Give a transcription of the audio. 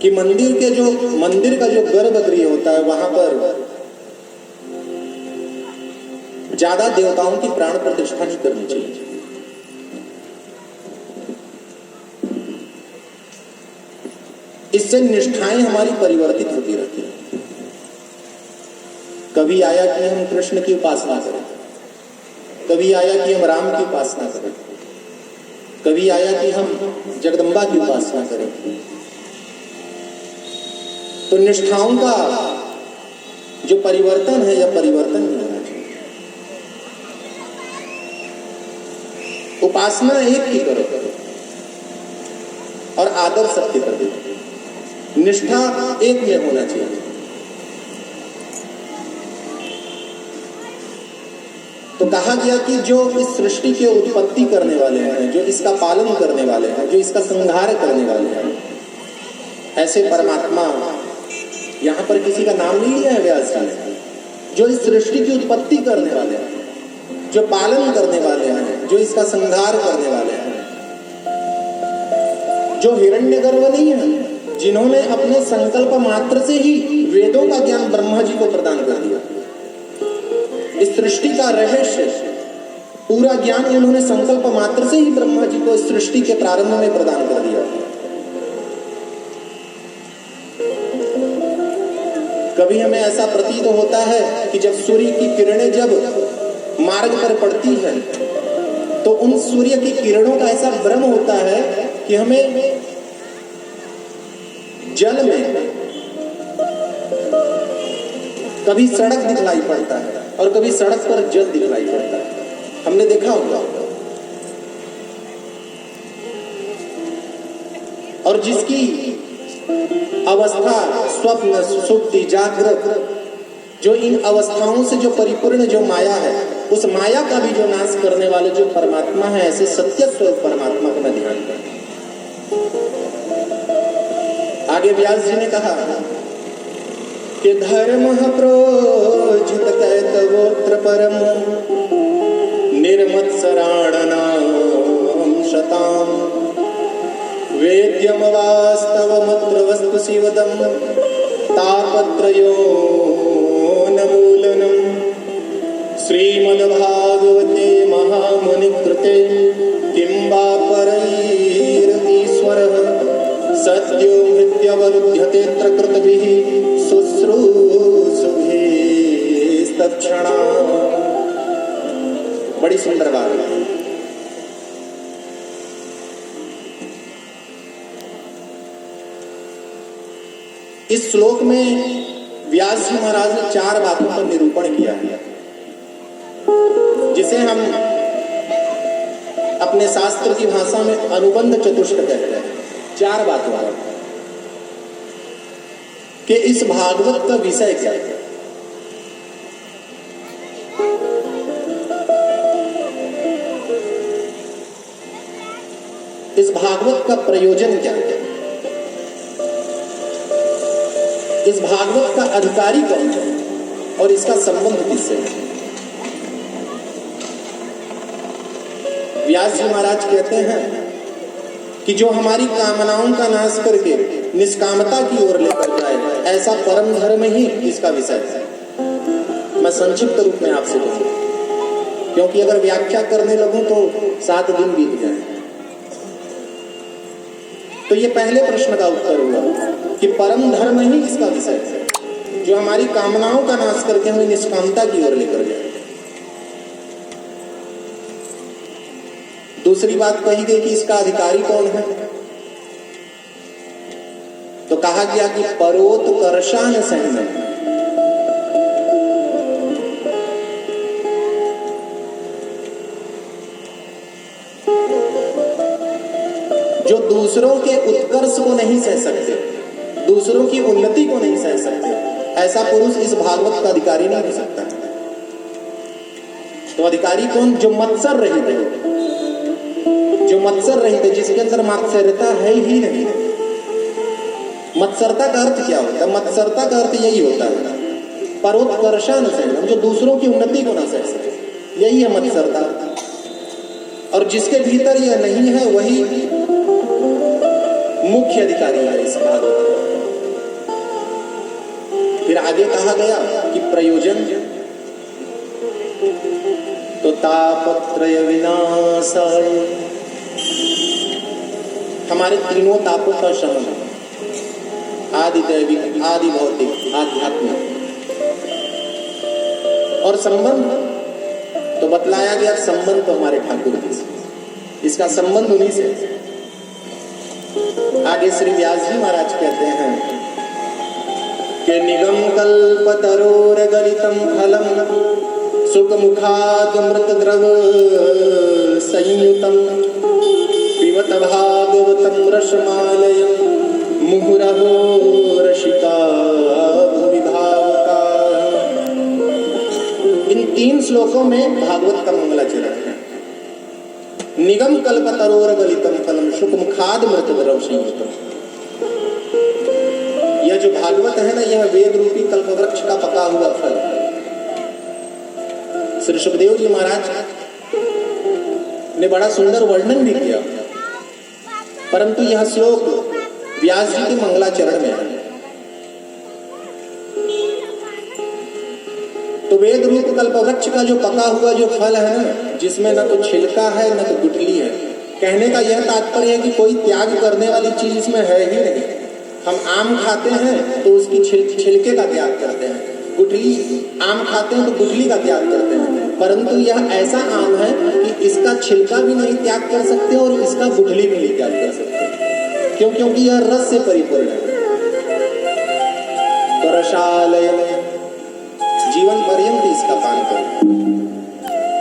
कि मंदिर का जो गर्भगृह होता है वहां पर ज्यादा देवताओं की प्राण प्रतिष्ठा नहीं करनी चाहिए। इससे निष्ठाएं हमारी परिवर्तित होती रहती हैं। कभी आया कि हम कृष्ण की उपासना करें, कभी आया कि हम राम की उपासना करें, कभी आया कि हम जगदम्बा की उपासना करें। तो निष्ठाओं का जो परिवर्तन है या परिवर्तन नहीं होना चाहिए। उपासना एक की करो और आदर सबके कर दो। निष्ठा एक में होना चाहिए। तो कहा गया कि जो इस सृष्टि के उत्पत्ति करने वाले हैं, जो इसका पालन करने वाले हैं, जो इसका संहार करने वाले हैं, ऐसे परमात्मा, यहां पर किसी का नाम नहीं लिया है व्यास जी ने, जो इस सृष्टि की उत्पत्ति करने वाले हैं, जो पालन करने वाले हैं, जो इसका संहार करने वाले हैं, जो हिरण्यगर्भ नहीं है, जिन्होंने अपने संकल्प मात्र से ही वेदों का ज्ञान ब्रह्मा जी को प्रदान कर दिया। इस सृष्टि का रहस्य पूरा ज्ञान इन्होंने संकल्प मात्र से ही ब्रह्मा जी को इस सृष्टि के प्रारंभ में प्रदान कर दिया। कभी हमें ऐसा प्रतीत होता है कि जब सूर्य की किरणें जब मार्ग पर पड़ती है तो उन सूर्य की किरणों का ऐसा भ्रम होता है कि हमें जल में कभी सड़क दिखलाई पड़ता है और कभी सड़क पर जल दिखलाई पड़ता है। हमने देखा होगा। और जिसकी अवस्था स्वप्न, सुप्ति, जागृत, जो इन अवस्थाओं से जो परिपूर्ण जो माया है, उस माया का भी जो नाश करने वाले जो परमात्मा है, ऐसे सत्य स्वरूप परमात्मा का मैं ध्यान करें। आगे व्यास जी ने कहा कि धर्म प्रोजित कैतवोत्र परम निर्मत्सराणाम शताम वेद्यम वास्तवमत्र वस्तु शिवदम तापत्रयो नमूलनम श्रीमद्भागवते महामुनिकृते किंबा परैरीश्वरः सत्यो मृत्युवरुध्यतेऽत्र कृतभिः शुश्रूषुभिस्तत्क्षणा। बड़ी सुंदर बात है। इस श्लोक में व्यास जी महाराज ने 4 बातों पर निरूपण किया है, जिसे हम अपने शास्त्र की भाषा में अनुबंध चतुष्ट कहते हैं। 4 बातों पर कि इस भागवत का विषय क्या है, इस भागवत का प्रयोजन क्या है, इस भागवत का अधिकारी कौन है और इसका संबंध किससे है। व्यास जी महाराज कहते हैं कि जो हमारी कामनाओं का नाश करके निष्कामता की ओर लेकर जाए, ऐसा परम धर्म ही इसका विषय है। मैं संक्षिप्त रूप में आपसे कहूँ, क्योंकि अगर व्याख्या करने लगूं तो 7 दिन बीत जाए। तो ये पहले प्रश्न का उत्तर हुआ कि परम धर्म ही इसका विषय है, जो हमारी कामनाओं का नाश करके हमें निष्कामता की ओर लेकर जाए। दूसरी बात कही गई कि इसका अधिकारी कौन है, तो कहा गया कि परोत्कर्षान संयम, जो दूसरों के उत्कर्ष को नहीं सह सकते, दूसरों की उन्नति को नहीं सह सकते, ऐसा पुरुष इस भागवत का अधिकारी नहीं हो सकता। तो अधिकारी कौन? जो मत्सर रहित है, जो मत्सर रहित है, जिसके अंदर मात्सर्यता है ही नहीं। मत्सरता का अर्थ क्या होता है? मत्सरता का अर्थ यही होता है परोत्कर्षान संयम, जो दूसरों की उन्नति को ना सह सके, यही है मत्सरता। और जिसके भीतर यह नहीं है वही मुख्य अधिकारी है इस भागवत। फिर आगे कहा गया कि प्रयोजन तो तापत्रय विनाशाय, हमारे तीनों तापों का शमन, आदि दैविक, आदि भौतिक, आध्यात्मिक। और संबंध तो बतलाया गया, संबंध तो हमारे ठाकुर जी से, इसका संबंध उन्हीं से। आगे श्री व्यास जी महाराज कहते हैं कि निगम कल्पतरोर गलितम फलम सुख मुखाद मृत द्रव संयुतम पिबत भागवतम रसमालयम मुहुरहो रसिका भुवि भावका। इन 3 श्लोकों में भागवत का मंगलाचरण है। निगम कल्पतरोर गलितम फलम सुख मुखाद मृत द्रव संयुतम। यह जो भागवत है ना, यह वेद रूपी कल्पवृक्ष का पका हुआ फल है। श्री सुखदेव जी महाराज ने बड़ा सुंदर वर्णन भी किया, परंतु यह श्लोक व्यास जी के मंगलाचरण में है। तो वेद रूप कल्पवृक्ष का जो पका हुआ जो फल है, जिसमें न तो छिलका है न तो गुठली है, कहने का यह तात्पर्य है कि कोई त्याग करने वाली चीज इसमें है ही नहीं। हम आम खाते हैं तो उसकी छिलके का त्याग करते हैं, गुठली आम खाते हैं तो गुठली का त्याग करते हैं, परंतु यह ऐसा आम है कि इसका छिलका भी नहीं त्याग कर सकते और इसका गुठली भी नहीं त्याग कर सकते। क्यों? क्योंकि यह रस से परिपूर्ण है। तो रसालय जीवन पर्यंत इसका पान करें।